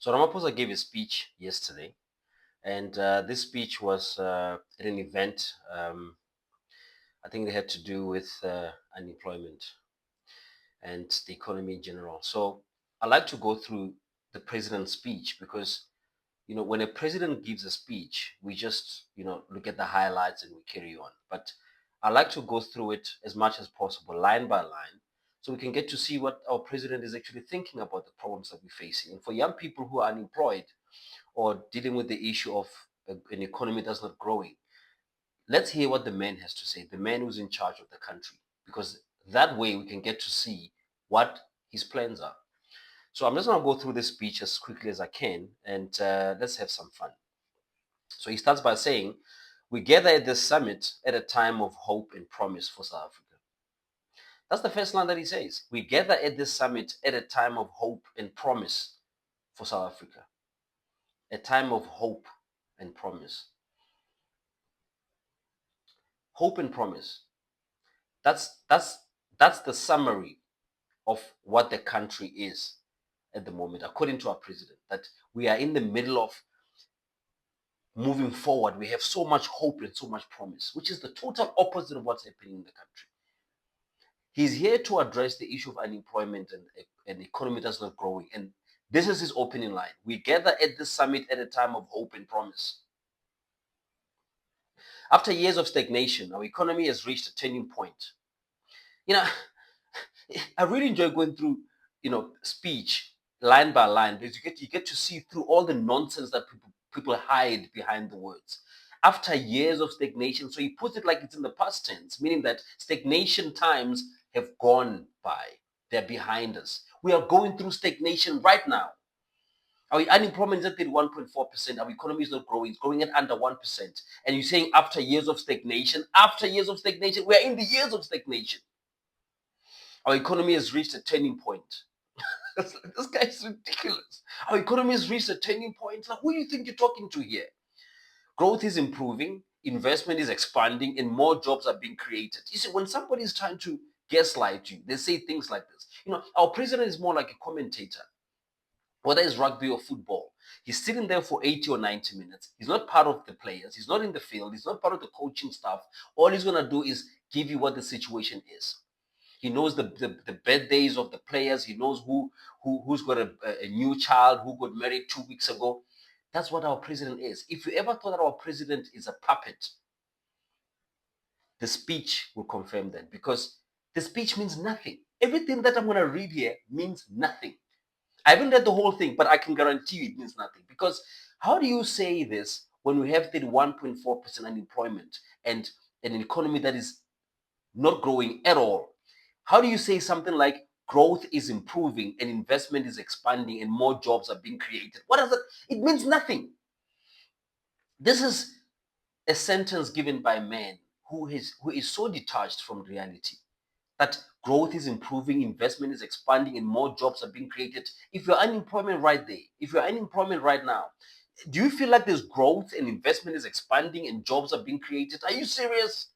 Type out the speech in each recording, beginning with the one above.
So Ramaphosa gave a speech yesterday, and this speech was at an event. I think they had to do with unemployment and the economy in general. So I like to go through the president's speech because when a president gives a speech, we just look at the highlights and we carry on. But I like to go through it as much as possible, line by line, so we can get to see what our president is actually thinking about the problems that we're facing. And for young people who are unemployed or dealing with the issue of an economy that's not growing, let's hear what the man has to say, the man who's in charge of the country, because that way we can get to see what his plans are. So I'm just going to go through this speech as quickly as I can, and let's have some fun. So he starts by saying, "We gather at this summit at a time of hope and promise for South Africa." That's the first line that he says. We gather at this summit at a time of hope and promise for South Africa. A time of hope and promise. Hope and promise. That's that's that's the summary of what the country is at the moment, according to our president. That we are in the middle of moving forward. We have so much hope and so much promise, which is the total opposite of what's happening in the country. He's here to address the issue of unemployment and an economy that's not growing. And this is his opening line. We gather at this summit at a time of hope and promise. After years of stagnation, our economy has reached a turning point. You know, I really enjoy going through, speech line by line because you get to see through all the nonsense that people hide behind the words. After years of stagnation, so he puts it like it's in the past tense, meaning that stagnation times have gone by. They're behind us. We are going through stagnation right now. Our unemployment is at 31.4%. Our economy is not growing. It's growing at under 1%. And you're saying after years of stagnation, we are in the years of stagnation. Our economy has reached a turning point. This guy is ridiculous. Our economy has reached a turning point. Like, who do you think you're talking to here? Growth is improving, investment is expanding, and more jobs are being created. You see, when somebody is trying to gaslight you, they say things like this. Our president is more like a commentator, whether it's rugby or football. He's sitting there for 80 or 90 minutes. He's not part of the players. He's not in the field. He's not part of the coaching staff. All he's going to do is give you what the situation is. He knows the birthdays of the players. He knows who's got a new child, who got married 2 weeks ago. That's what our president is. If you ever thought that our president is a puppet, the speech will confirm that, because the speech means nothing. Everything that I'm going to read here means nothing. I haven't read the whole thing, but I can guarantee you it means nothing. Because how do you say this when we have 31.4% unemployment and an economy that is not growing at all? How do you say something like growth is improving and investment is expanding and more jobs are being created? What does it? It means nothing. This is a sentence given by a man who is so detached from reality that growth is improving, investment is expanding, and more jobs are being created. If you're unemployment right there, if you're unemployment right now, do you feel like there's growth and investment is expanding and jobs are being created? Are you serious?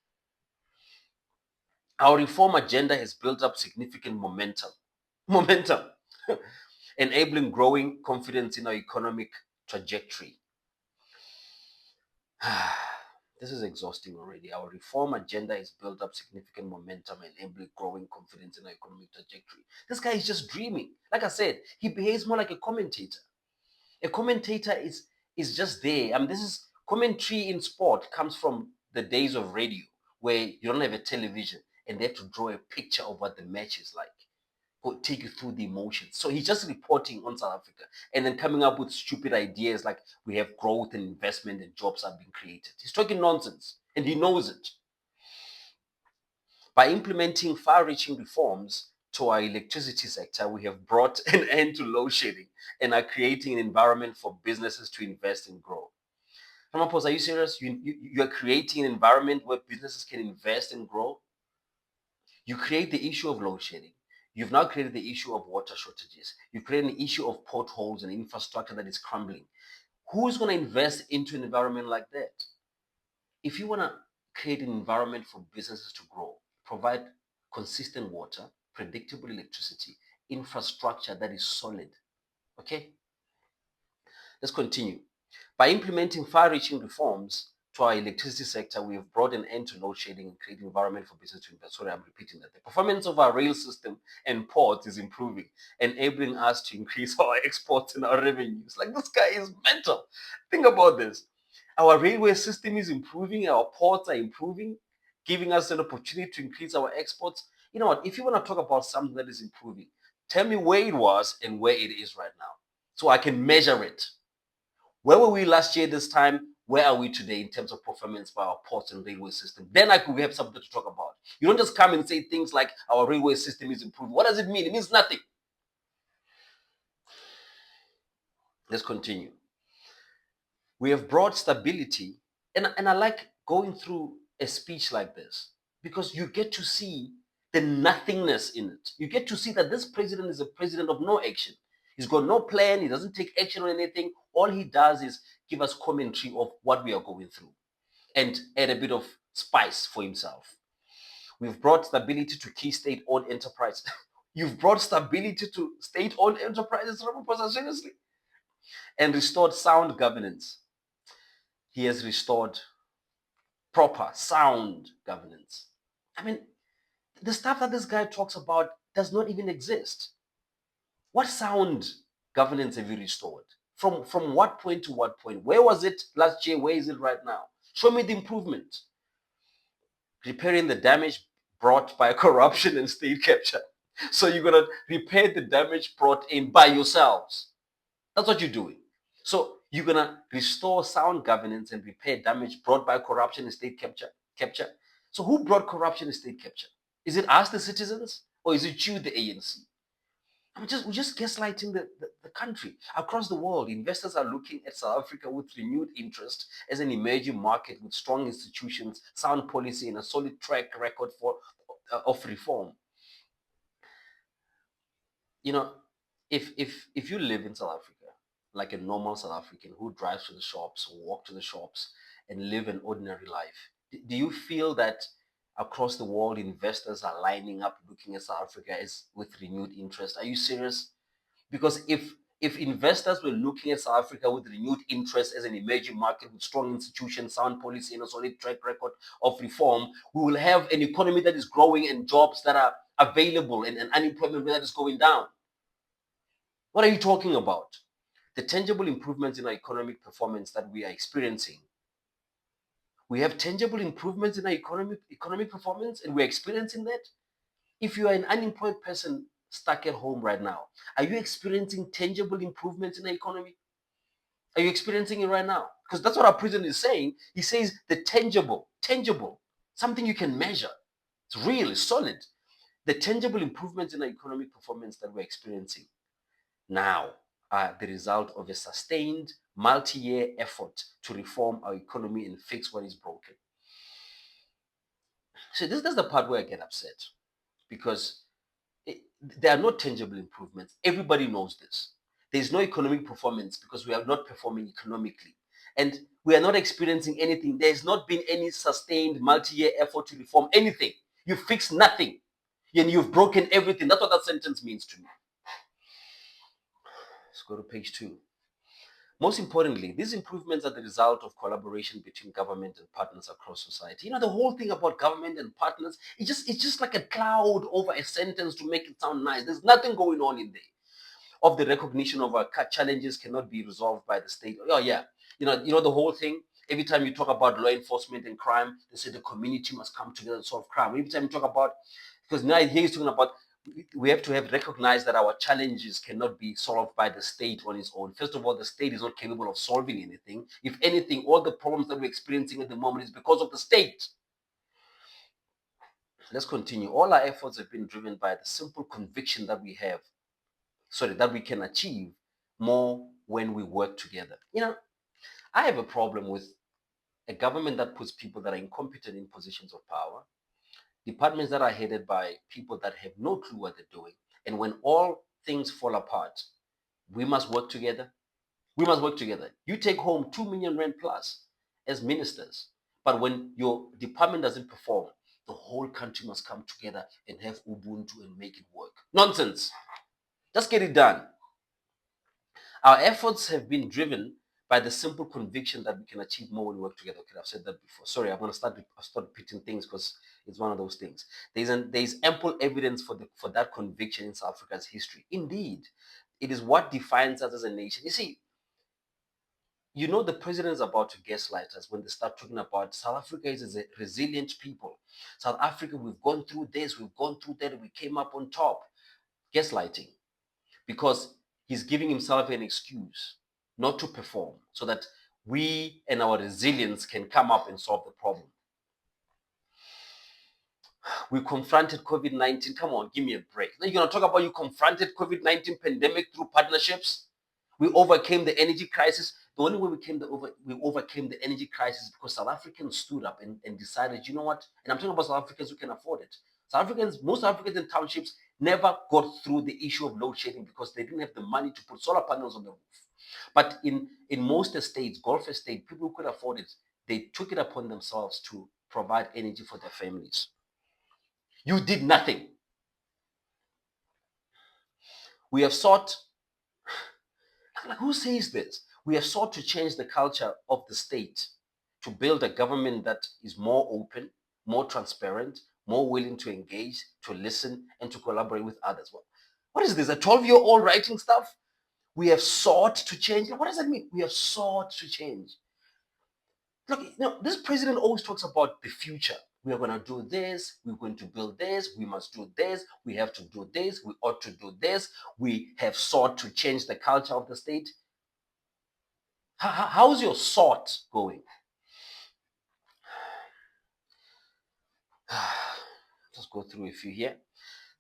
Our reform agenda has built up significant momentum, enabling growing confidence in our economic trajectory. This is exhausting already. Our reform agenda has built up significant momentum, enabling growing confidence in our economic trajectory. This guy is just dreaming. Like I said, he behaves more like a commentator. A commentator is just there. I mean, this is commentary in sport comes from the days of radio where you don't have a television and they have to draw a picture of what the match is like, or take you through the emotions. So he's just reporting on South Africa and then coming up with stupid ideas like we have growth and investment and jobs are being created. He's talking nonsense and he knows it. By implementing far-reaching reforms to our electricity sector, we have brought an end to load shedding and are creating an environment for businesses to invest and grow. Ramaphosa, are you serious? You are creating an environment where businesses can invest and grow? You create the issue of load shedding. You've now created the issue of water shortages. You've created an issue of potholes and infrastructure that is crumbling. Who's going to invest into an environment like that? If you want to create an environment for businesses to grow, provide consistent water, predictable electricity, infrastructure that is solid, okay? Let's continue. By implementing far-reaching reforms to our electricity sector, we have brought an end to load shedding and created an environment for business to invest. Sorry, I'm repeating that. The performance of our rail system and ports is improving, enabling us to increase our exports and our revenues. Like, this guy is mental. Think about this. Our railway system is improving, our ports are improving, giving us an opportunity to increase our exports. You know what? If you want to talk about something that is improving, tell me where it was and where it is right now so I can measure it. Where were we last year this time? Where are we today in terms of performance by our ports and railway system? Then we have something to talk about. You don't just come and say things like our railway system is improving. What does it mean? It means nothing. Let's continue. We have brought stability, and I like going through a speech like this because you get to see the nothingness in it. You get to see that this president is a president of no action. He's got no plan. He doesn't take action on anything. All he does is give us commentary of what we are going through and add a bit of spice for himself. We've brought stability to key state-owned enterprises. You've brought stability to state-owned enterprises, Ramaphosa, seriously? And restored sound governance. He has restored proper, sound governance. I mean, the stuff that this guy talks about does not even exist. What sound governance have you restored? From what point to what point? Where was it last year? Where is it right now? Show me the improvement. Repairing the damage brought by corruption and state capture. So you're going to repair the damage brought in by yourselves. That's what you're doing. So you're going to restore sound governance and repair damage brought by corruption and state capture. So who brought corruption and state capture? Is it us, the citizens? Or is it you, the ANC? We're just gaslighting the country. Across the world, investors are looking at South Africa with renewed interest as an emerging market with strong institutions, sound policy, and a solid track record of reform. You know, if you live in South Africa, like a normal South African who drives to the shops or walk to the shops and live an ordinary life, do you feel that across the world investors are lining up looking at South Africa as with renewed interest? Are you serious? Because if investors were looking at South Africa with renewed interest as an emerging market with strong institutions, sound policy, and a solid track record of reform, we will have an economy that is growing and jobs that are available and unemployment that is going down. What are you talking about? The tangible improvements in our economic performance that we are experiencing. We have tangible improvements in our economic performance and we're experiencing that. If you are an unemployed person stuck at home right now, are you experiencing tangible improvements in the economy? Are you experiencing it right now? Because that's what our president is saying. He says the tangible, something you can measure. It's real, it's solid. The tangible improvements in the economic performance that we're experiencing now are the result of a sustained multi-year effort to reform our economy and fix what is broken. So this is the part where I get upset because there are no tangible improvements. Everybody knows this. There is no economic performance because we are not performing economically. And we are not experiencing anything. There has not been any sustained multi-year effort to reform anything. You fixed nothing. And you've broken everything. That's what that sentence means to me. Let's go to page 2. Most importantly, these improvements are the result of collaboration between government and partners across society. You know, the whole thing about government and partners, it's just like a cloud over a sentence to make it sound nice. There's nothing going on in there. Of the recognition of our challenges cannot be resolved by the state. Oh yeah, you know the whole thing. Every time you talk about law enforcement and crime, they say the community must come together to solve crime. Every time you talk about, because now here he's talking about we have to have recognized that our challenges cannot be solved by the state on its own. First of all, the state is not capable of solving anything. If anything, all the problems that we're experiencing at the moment is because of the state. Let's continue. All our efforts have been driven by the simple conviction that that we can achieve more when we work together. I have a problem with a government that puts people that are incompetent in positions of power, departments that are headed by people that have no clue what they're doing. And when all things fall apart, we must work together. We must work together. You take home 2 million rand plus as ministers, but when your department doesn't perform, the whole country must come together and have Ubuntu and make it work. Nonsense. Just get it done. Our efforts have been driven by the simple conviction that we can achieve more when we work together. Okay, I've said that before. Sorry, I'm going to start repeating things because it's one of those things. There's ample evidence for that conviction in South Africa's history. Indeed, it is what defines us as a nation. You see, the president is about to gaslight us when they start talking about South Africa is a resilient people. South Africa, we've gone through this, we've gone through that, we came up on top. Gaslighting. Because he's giving himself an excuse not to perform so that we and our resilience can come up and solve the problem. We confronted COVID-19. Come on, give me a break. Now you're going to talk about you confronted COVID-19 pandemic through partnerships. We overcame the energy crisis. The only way we overcame the energy crisis is because South Africans stood up and decided, you know what? And I'm talking about South Africans who can afford it. Most South Africans in townships never got through the issue of load shedding because they didn't have the money to put solar panels on the roof. But in most estates, Gulf estate, people who could afford it, they took it upon themselves to provide energy for their families. You did nothing. We have sought, like who says this? We have sought to change the culture of the state to build a government that is more open, more transparent, more willing to engage, to listen, and to collaborate with others. Well, what is this? A 12-year-old writing stuff? We have sought to change. What does that mean? We have sought to change. Look, this president always talks about the future. We are going to do this. We're going to build this. We must do this. We have to do this. We ought to do this. We have sought to change the culture of the state. How's your sought going? Let's go through a few here.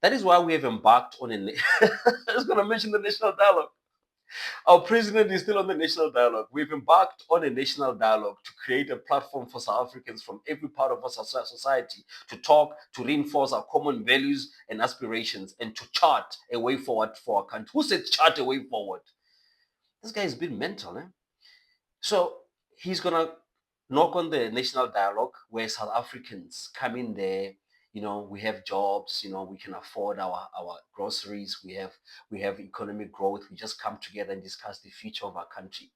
That is why we have embarked on I was going to mention the national dialogue. Our president is still on the national dialogue. We've embarked on a national dialogue to create a platform for South Africans from every part of our society to talk, to reinforce our common values and aspirations, and to chart a way forward for our country. Who said chart a way forward? This guy has been mental, eh? So he's going to knock on the national dialogue where South Africans come in there. We have jobs, we can afford our groceries, we have economic growth. We just come together and discuss the future of our country.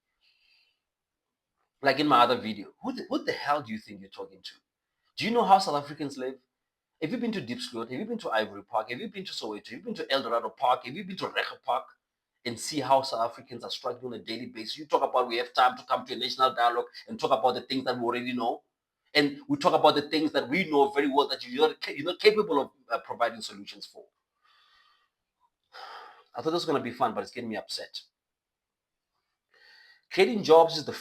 Like in my other video, who the hell do you think you're talking to? Do you know how South Africans live? Have you been to Diepsloot? Have you been to Ivory Park? Have you been to Soweto? Have you been to El Dorado Park? Have you been to Recha Park? And see how South Africans are struggling on a daily basis. You talk about we have time to come to a national dialogue and talk about the things that we already know. And we talk about the things that we know very well that you're not capable of providing solutions for. I thought this was going to be fun, but it's getting me upset. Creating jobs is the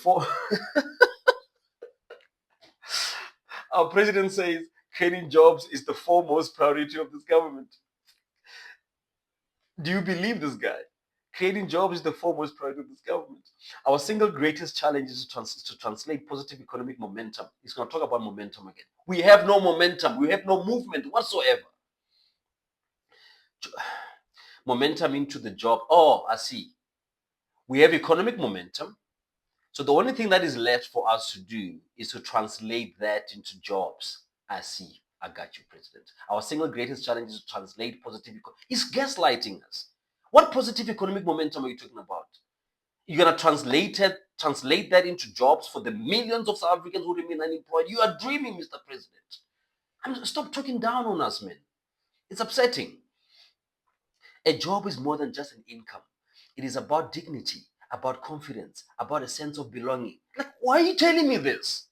Our president says creating jobs is the foremost priority of this government. Do you believe this guy? Creating jobs is the foremost priority of this government. Our single greatest challenge is to translate positive economic momentum. He's going to talk about momentum again. We have no momentum. We have no movement whatsoever. Momentum into the job. Oh, I see. We have economic momentum. So the only thing that is left for us to do is to translate that into jobs. I see. I got you, President. Our single greatest challenge is to translate positive. He's gaslighting us. What positive economic momentum are you talking about? You're going to translate that into jobs for the millions of South Africans who remain unemployed. You are dreaming, Mr. President. Stop talking down on us, man. It's upsetting. A job is more than just an income. It is about dignity, about confidence, about a sense of belonging. Like, why are you telling me this?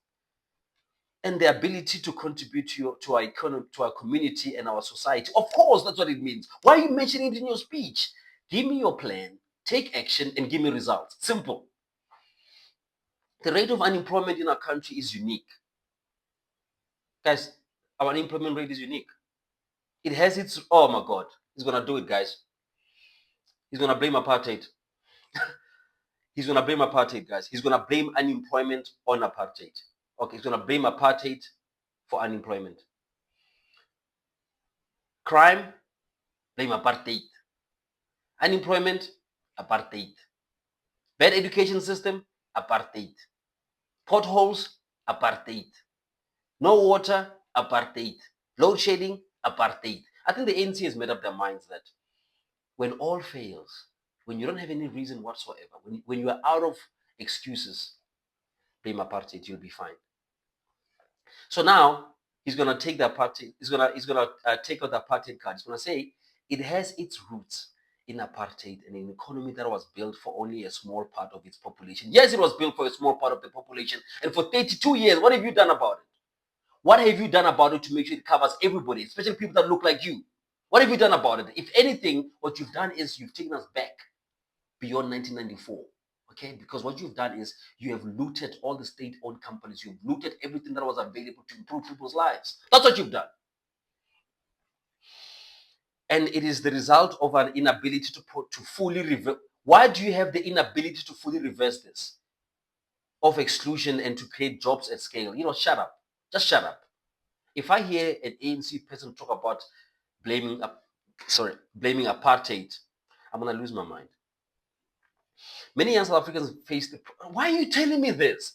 And the ability to contribute to our economy, to our community and our society. Of course, that's what it means. Why are you mentioning it in your speech? Give me your plan, take action, and give me results. Simple. The rate of unemployment in our country is unique. Guys, our unemployment rate is unique. It has its, oh my God, he's going to do it, guys. He's going to blame apartheid. He's going to blame apartheid, guys. He's going to blame unemployment on apartheid. Okay, he's going to blame apartheid for unemployment. Crime, blame apartheid. Unemployment, apartheid. Bad education system, apartheid. Potholes, apartheid. No water, apartheid. Load shedding, apartheid. I think the ANC has made up their minds that when all fails, When you don't have any reason whatsoever, when you are out of excuses, blame apartheid, you'll be fine. So now he's gonna take the apartheid. He's gonna take out the apartheid card. He's gonna say it has its roots in apartheid and an economy that was built for only a small part of its population. Yes, it was built for a small part of the population, and for 32 years, what have you done about it? What have you done about it to make sure it covers everybody, especially people that look like you? What have you done about it? If anything, what you've done is you've taken us back beyond 1994. Okay, because what you've done is you have looted all the state-owned companies. You've looted everything that was available to improve people's lives. That's what you've done. And it is the result of an inability to fully reverse. Why do you have the inability to fully reverse this of exclusion and to create jobs at scale? Shut up. Just shut up. If I hear an ANC person talk about blaming apartheid, I'm gonna lose my mind. Many young South Africans face the. Why are you telling me this?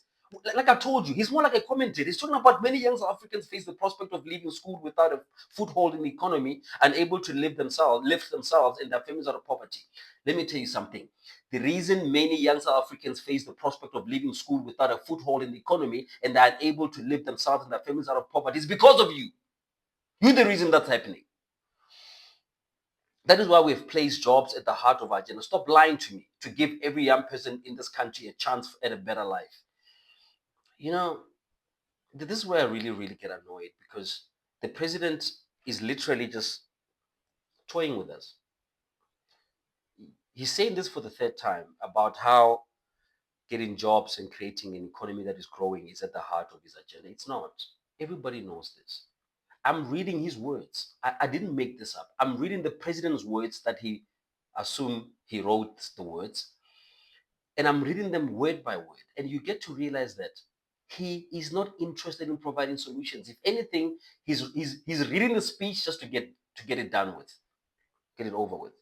Like I told you, he's more like a commentator. He's talking about many young South Africans face the prospect of leaving school without a foothold in the economy, unable to lift themselves and their families out of poverty. Let me tell you something. The reason many young South Africans face the prospect of leaving school without a foothold in the economy and they are unable to lift themselves and their families out of poverty is because of you. You're the reason that's happening. That is why we've placed jobs at the heart of our agenda. Stop lying to me to give every young person in this country a chance at a better life. You know, this is where I really, really get annoyed because the president is literally just toying with us. He's saying this for the third time about how getting jobs and creating an economy that is growing is at the heart of his agenda. It's not. Everybody knows this. I'm reading his words. I didn't make this up. I'm reading the president's words that he assumed he wrote the words. And I'm reading them word by word. And you get to realize that he is not interested in providing solutions. If anything, he's reading the speech just to get it done with, get it over with.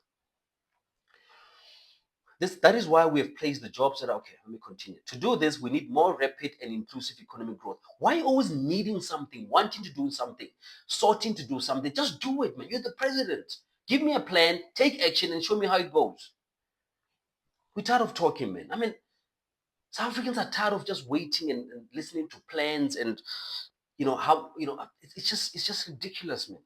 That is why we have placed the jobs that okay, let me continue. To do this, we need more rapid and inclusive economic growth. Why always needing something, wanting to do something, sorting to do something? Just do it, man. You're the president. Give me a plan, take action, and show me how it goes. We're tired of talking, man. I mean, South Africans are tired of just waiting and listening to plans and how it's just ridiculous, man.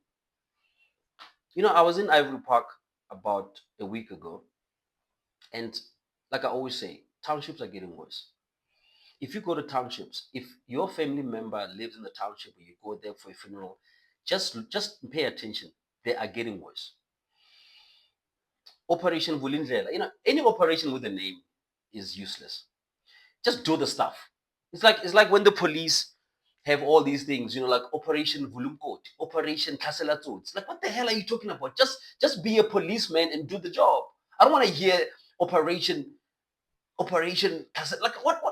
I was in Ivory Park about a week ago, and like I always say, townships are getting worse. If you go to townships, if your family member lives in the township and you go there for a funeral, just pay attention. They are getting worse. Operation Vulindlela, any operation with a name is useless. Just do the stuff. It's like when the police have all these things, like Operation Vulumkot, Operation Kaselato. It's like, what the hell are you talking about? Just be a policeman and do the job. I don't want to hear Operation like what?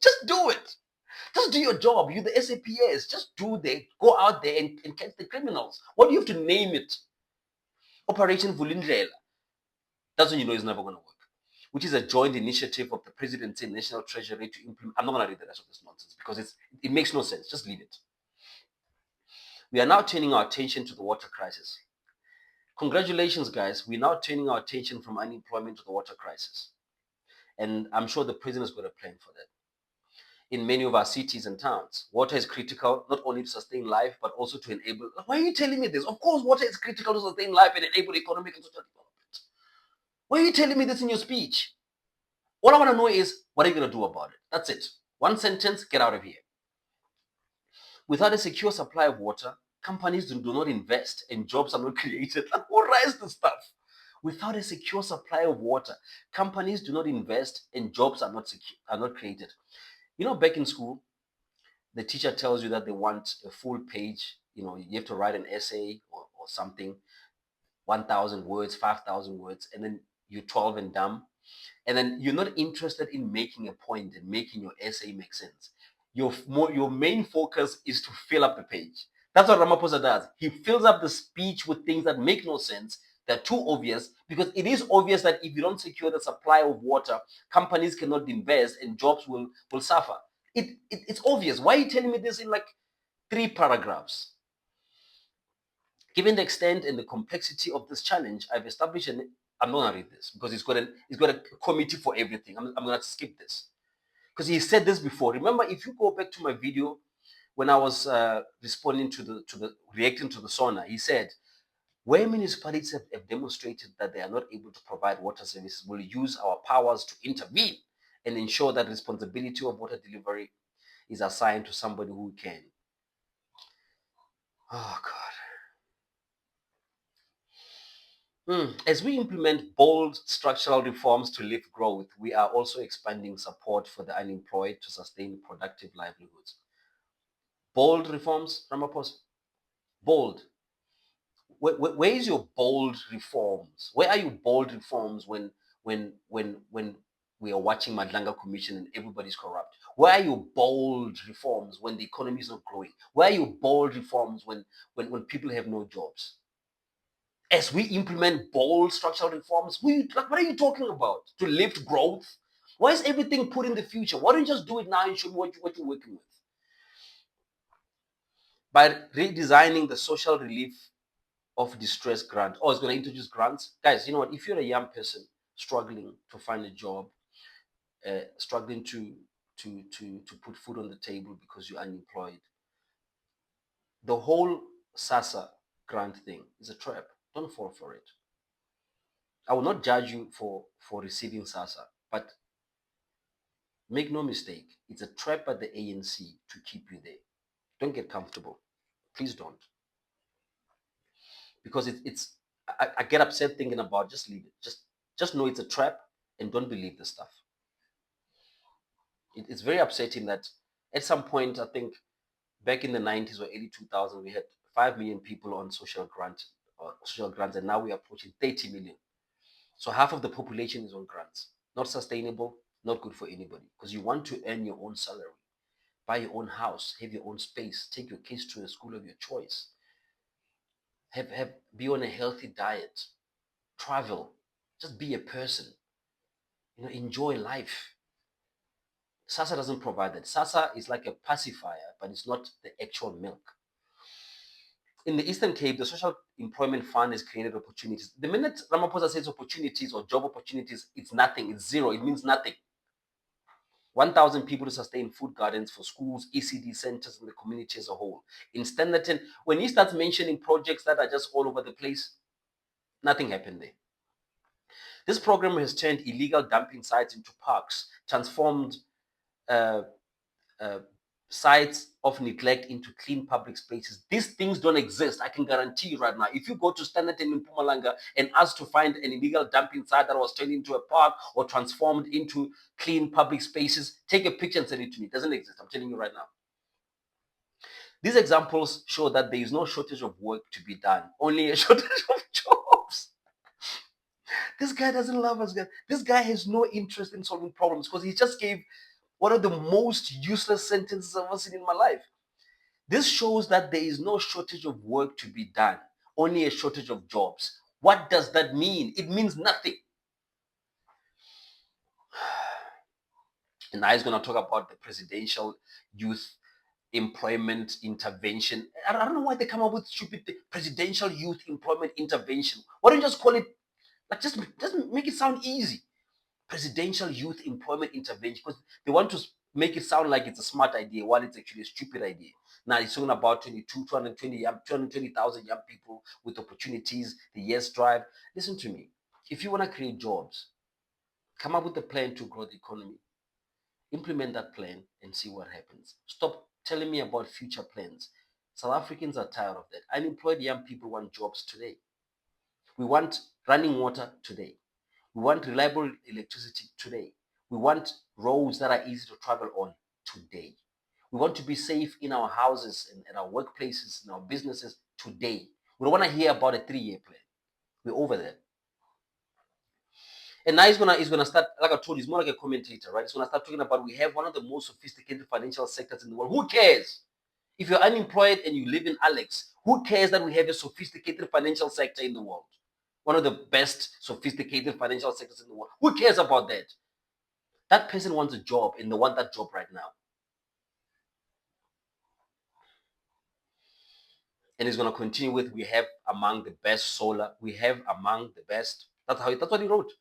Just do it. Just do your job. You're the SAPS. Just go out there and catch the criminals. What do you have to name it? Operation Vulindlela. That's when you know it's never going to work. Which is a joint initiative of the presidency and national treasury to implement. I'm not going to read the rest of this nonsense because it makes no sense. Just leave it. We are now turning our attention to the water crisis. Congratulations, guys. We're now turning our attention from unemployment to the water crisis. And I'm sure the president has got a plan for that. In many of our cities and towns, water is critical not only to sustain life, but also to enable. Why are you telling me this? Of course, water is critical to sustain life and enable economic and social development. Why are you telling me this in your speech? All I want to know is, what are you going to do about it? That's it. One sentence, get out of here. Without a secure supply of water, companies do not invest and jobs are not created. Who writes the stuff? Without a secure supply of water, companies do not invest and jobs are not created. Back in school, the teacher tells you that they want a full page. You have to write an essay or something, 1,000 words, 5,000 words, and then you're 12 and dumb. And then you're not interested in making a point and making your essay make sense. Your main focus is to fill up the page. That's what Ramaphosa does. He fills up the speech with things that make no sense. They're too obvious because it is obvious that if you don't secure the supply of water, companies cannot invest and jobs will suffer. It's obvious. Why are you telling me this in like 3 paragraphs? Given the extent and the complexity of this challenge, I've established I'm not gonna read this because it's got a committee for everything. I'm gonna skip this because he said this before. Remember, if you go back to my video when I was responding to the reacting to the sauna, he said where municipalities have demonstrated that they are not able to provide water services, will use our powers to intervene and ensure that responsibility of water delivery is assigned to somebody who can. Oh God. As we implement bold structural reforms to lift growth, we are also expanding support for the unemployed to sustain productive livelihoods. Bold reforms, Ramaphosa? Bold. Where is your bold reforms? Where are your bold reforms when we are watching Madlanga Commission and everybody's corrupt? Where are your bold reforms when the economy is not growing? Where are your bold reforms when people have no jobs? As we implement bold structural reforms, what are you talking about? To lift growth? Why is everything put in the future? Why don't you just do it now and show me what you're working with? By redesigning the social relief of distress grant. Oh, it's going to introduce grants. Guys, you know what? If you're a young person struggling to find a job, struggling to put food on the table because you're unemployed, the whole SASA grant thing is a trap. Don't fall for it. I will not judge you for receiving SASA, but make no mistake, it's a trap at the ANC to keep you there. Don't get comfortable. Please don't. Because I get upset thinking about, just leave it. Just know it's a trap and don't believe the stuff. It's very upsetting that at some point, I think back in the 90s or early 2000, we had 5 million people on social grants, and now we're approaching 30 million. So half of the population is on grants. Not sustainable, not good for anybody. Because you want to earn your own salary, buy your own house, have your own space, take your kids to a school of your choice, be on a healthy diet, travel, just be a person, enjoy life. SASA doesn't provide that. SASA is like a pacifier, but it's not the actual milk. In the Eastern Cape, the Social Employment Fund has created opportunities. The minute Ramaphosa says opportunities or job opportunities, it's nothing, it's zero, it means nothing. 1,000 people to sustain food gardens for schools, ECD centers, and the community as a whole. In Standerton, when he starts mentioning projects that are just all over the place, nothing happened there. This program has turned illegal dumping sites into parks, transformed uh, uh, sites of neglect into clean public spaces. These things don't exist. I can guarantee you right now. If you go to Standerton in Mpumalanga and ask to find an illegal dumping site that was turned into a park or transformed into clean public spaces, take a picture and send it to me. It doesn't exist. I'm telling you right now. These examples show that there is no shortage of work to be done, only a shortage of jobs. This guy doesn't love us, guys. This guy has no interest in solving problems because he just gave one of the most useless sentences I've ever seen in my life. This shows that there is no shortage of work to be done, only a shortage of jobs. What does that mean? It means nothing. And now he's going to talk about the presidential youth employment intervention. I don't know why they come up with stupid presidential youth employment intervention. Why don't you just call it, like, just make it sound easy? Presidential youth employment intervention, because they want to make it sound like it's a smart idea while it's actually a stupid idea. Now it's talking about 220,000 young people with opportunities, the yes drive. Listen to me. If you want to create jobs, come up with a plan to grow the economy. Implement that plan and see what happens. Stop telling me about future plans. South Africans are tired of that. Unemployed young people want jobs today. We want running water today. We want reliable electricity today. We want roads that are easy to travel on today. We want to be safe in our houses and at our workplaces and our businesses today. We don't want to hear about a 3-year plan. We're over there. And now he's gonna start, like I told you, he's more like a commentator, right? He's gonna start talking about we have one of the most sophisticated financial sectors in the world. Who cares? If you're unemployed and you live in Alex, who cares that we have a sophisticated financial sector in the world? One of the best sophisticated financial sectors in the world. Who cares about that? That person wants a job and they want that job right now. And he's going to continue with, we have among the best solar, we have among the best That's what he wrote.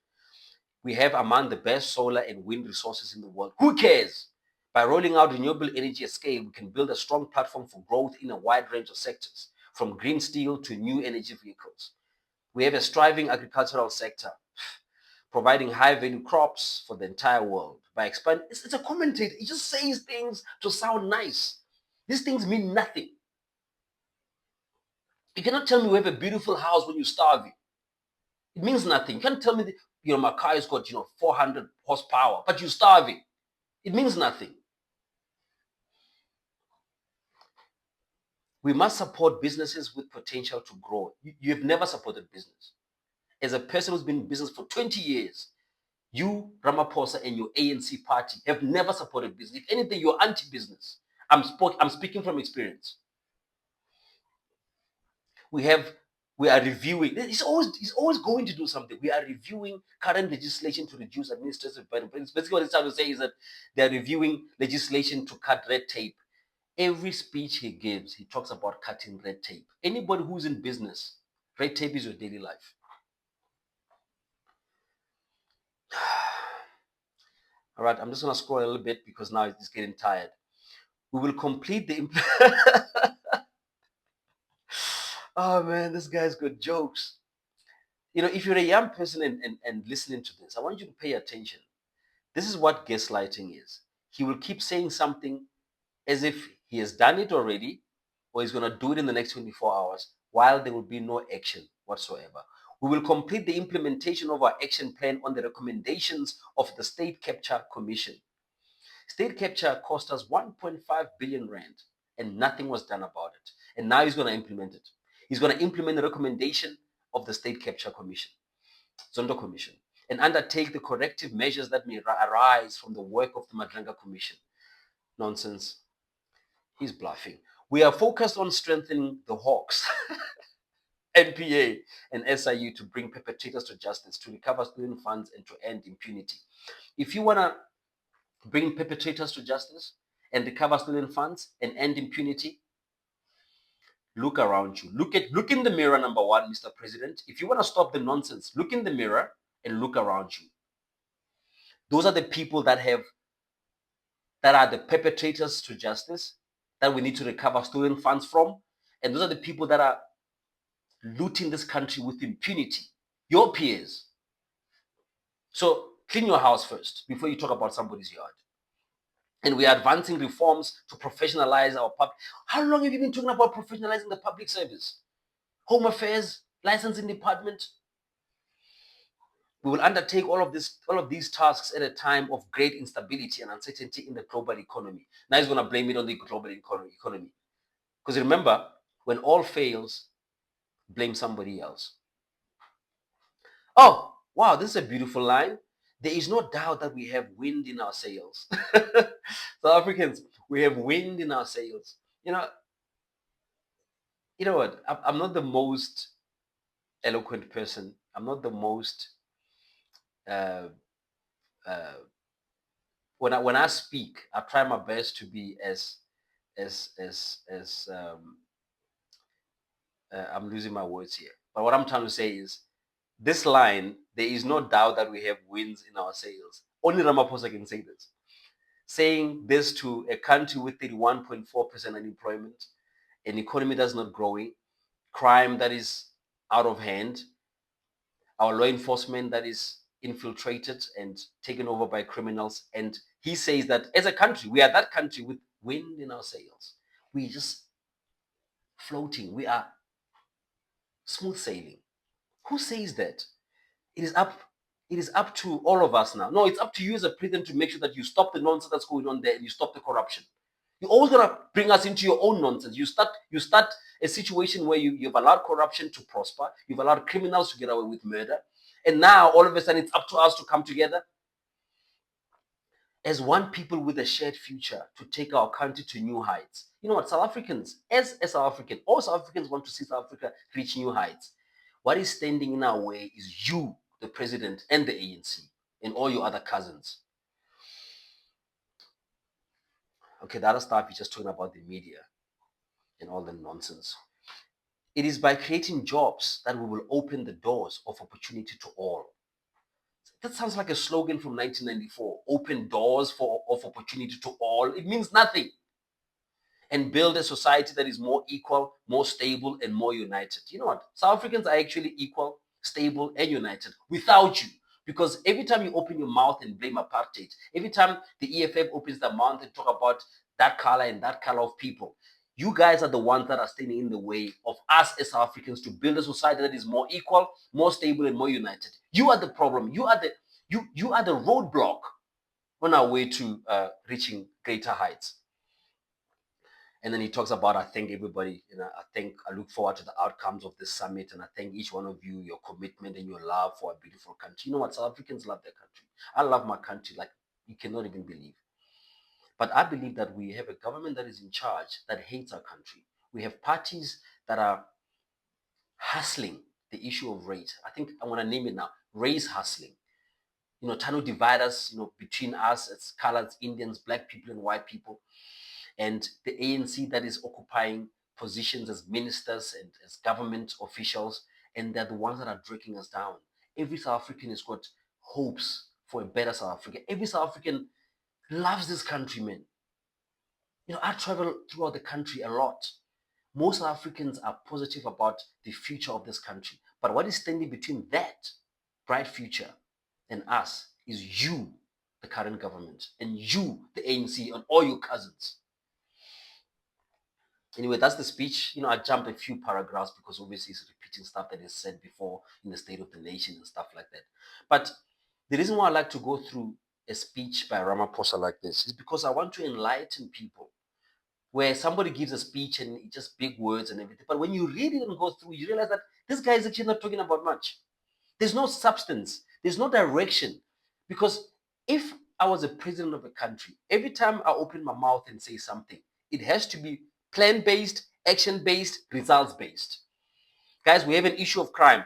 We have among the best solar and wind resources in the world. Who cares? By rolling out renewable energy at scale, we can build a strong platform for growth in a wide range of sectors, from green steel to new energy vehicles. We have a thriving agricultural sector, providing high-value crops for the entire world. By expanding, it's a commentator. He just says things to sound nice. These things mean nothing. You cannot tell me we have a beautiful house when you're starving. It means nothing. You can't tell me that, my car has got 400 horsepower, but you're starving. It means nothing. We must support businesses with potential to grow. You've never supported business. As a person who's been in business for 20 years, you, Ramaphosa, and your ANC party have never supported business. If anything, you're anti-business. I'm speaking from experience. We are reviewing. He's always going to do something. We are reviewing current legislation to reduce administrative burden. Basically, what it's trying to say is that they are reviewing legislation to cut red tape. Every speech he gives, he talks about cutting red tape. Anybody who's in business, red tape is your daily life. All right, I'm just going to scroll a little bit because now it's getting tired. We will complete the. Oh man, this guy's got jokes. If you're a young person and listening to this, I want you to pay attention. This is what gaslighting is. He will keep saying something as if he has done it already or he's going to do it in the next 24 hours while there will be no action whatsoever. We will complete the implementation of our action plan on the recommendations of the State Capture Commission. State capture cost us 1.5 billion rand and nothing was done about it. And now he's going to implement it. He's going to implement the recommendation of the State Capture Commission, Zondo Commission, and undertake the corrective measures that may arise from the work of the Madlenga Commission. Nonsense. He's bluffing. We are focused on strengthening the Hawks, NPA, and SIU to bring perpetrators to justice, to recover stolen funds, and to end impunity. If you want to bring perpetrators to justice and recover stolen funds and end impunity, look around you. Look in the mirror, number one, Mr. President. If you want to stop the nonsense, look in the mirror and look around you. Those are the people that are the perpetrators to justice that we need to recover stolen funds from. And those are the people that are looting this country with impunity. Your peers. So clean your house first before you talk about somebody's yard. And we are advancing reforms to professionalize our public. How long have you been talking about professionalizing the public service? Home Affairs, licensing department. We will undertake all of these tasks at a time of great instability and uncertainty in the global economy. Now he's going to blame it on the global economy. Because remember, when all fails, blame somebody else. Oh, wow, this is a beautiful line. There is no doubt that we have wind in our sails. South Africans, we have wind in our sails. You know what? I'm not the most eloquent person. I'm not the most uh, uh, when I speak, I try my best to be as I'm losing my words here. But what I'm trying to say is this line, there is no doubt that we have winds in our sails. Only Ramaphosa can say this. Saying this to a country with 31.4% unemployment, an economy that's not growing, crime that is out of hand, our law enforcement that is infiltrated and taken over by criminals. And he says that as a country, we are that country with wind in our sails. We're just floating. We are smooth sailing. Who says that? It is up. It is up to all of us now. No, it's up to you as a president to make sure that you stop the nonsense that's going on there and you stop the corruption. You're always gonna bring us into your own nonsense. You start a situation where you've allowed corruption to prosper, you've allowed criminals to get away with murder, and now all of a sudden it's up to us to come together as one people with a shared future to take our country to new heights. You know what, South Africans, as a South African, all South Africans want to see South Africa reach new heights. What is standing in our way is you, the president, and the ANC, and all your other cousins. Okay, the other stuff is just talking about the media and all the nonsense. It is by creating jobs that we will open the doors of opportunity to all. That sounds like a slogan from 1994. Open doors of opportunity to all. It means nothing. And build a society that is more equal, more stable, and more united. You know what? South Africans are actually equal, stable, and united without you. Because every time you open your mouth and blame apartheid, every time the EFF opens their mouth and talk about that color and that color of people, you guys are the ones that are standing in the way of us as South Africans to build a society that is more equal, more stable, and more united. You are the problem. You are the roadblock on our way to reaching greater heights. And then he talks about, I thank everybody, I look forward to the outcomes of this summit, and I thank each one of you, your commitment and your love for a beautiful country. You know what? South Africans love their country. I love my country like you cannot even believe. But I believe that we have a government that is in charge that hates our country. We have parties that are hustling the issue of race. I think I want to name it now, race hustling. Trying to divide us, between us as colors, Indians, black people, and white people, and the ANC that is occupying positions as ministers and as government officials, and they're the ones that are breaking us down. Every South African has got hopes for a better South Africa. Every South African loves this country, man. I travel throughout the country a lot. Most South Africans are positive about the future of this country. But what is standing between that bright future and us is you, the current government, and you, the ANC, and all your cousins. Anyway, that's the speech. I jumped a few paragraphs because obviously it's repeating stuff that is said before in the State of the Nation and stuff like that. But the reason why I like to go through a speech by Ramaphosa like this is because I want to enlighten people. Where somebody gives a speech and it's just big words and everything, but when you read it and go through, you realize that this guy is actually not talking about much. There's no substance. There's no direction. Because if I was a president of a country, every time I open my mouth and say something, it has to be plan-based, action-based, results-based. Guys, we have an issue of crime.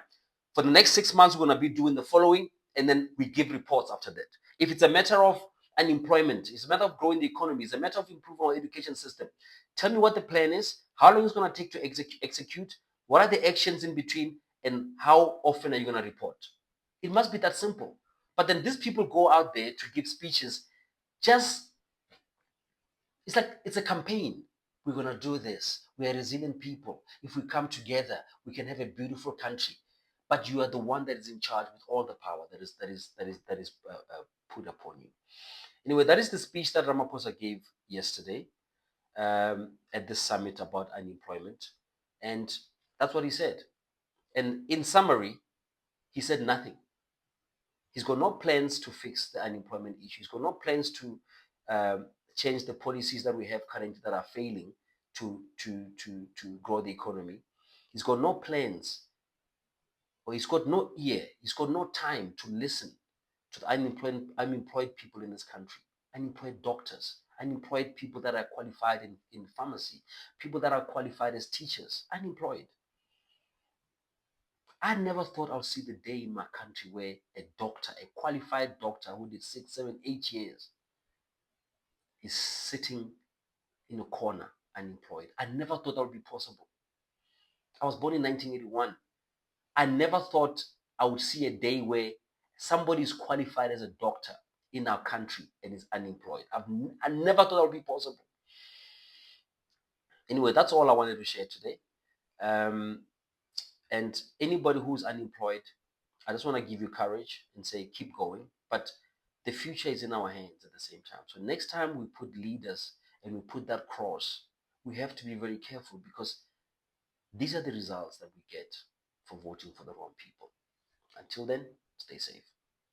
For the next 6 months, we're going to be doing the following, and then we give reports after that. If it's a matter of unemployment, it's a matter of growing the economy, it's a matter of improving our education system, tell me what the plan is, how long it's going to take to execute, what are the actions in between, and how often are you going to report? It must be that simple. But then these people go out there to give speeches, just, it's like it's a campaign. We're going to do this. We are resilient people. If we come together, we can have a beautiful country. But you are the one that is in charge with all the power that is put upon you. Anyway, that is the speech that Ramaphosa gave yesterday at this summit about unemployment, and that's what he said. And in summary, he said nothing. He's got no plans to fix the unemployment issue. He's got no plans to um, change the policies that we have currently that are failing to grow the economy. He's got no plans, or he's got no ear. He's got no time to listen to the unemployed people in this country, unemployed doctors, unemployed people that are qualified in pharmacy, people that are qualified as teachers, unemployed. I never thought I'll see the day in my country where a doctor, a qualified doctor who did 6, 7, 8 years, is sitting in a corner unemployed. I never thought that would be possible. I was born in 1981. I never thought I would see a day where somebody is qualified as a doctor in our country and is unemployed. I never thought that would be possible. Anyway, that's all I wanted to share today. Um, and anybody who's unemployed, I just want to give you courage and say, keep going. But the future is in our hands at the same time. So next time we put leaders and we put that cross, we have to be very careful because these are the results that we get for voting for the wrong people. Until then, stay safe.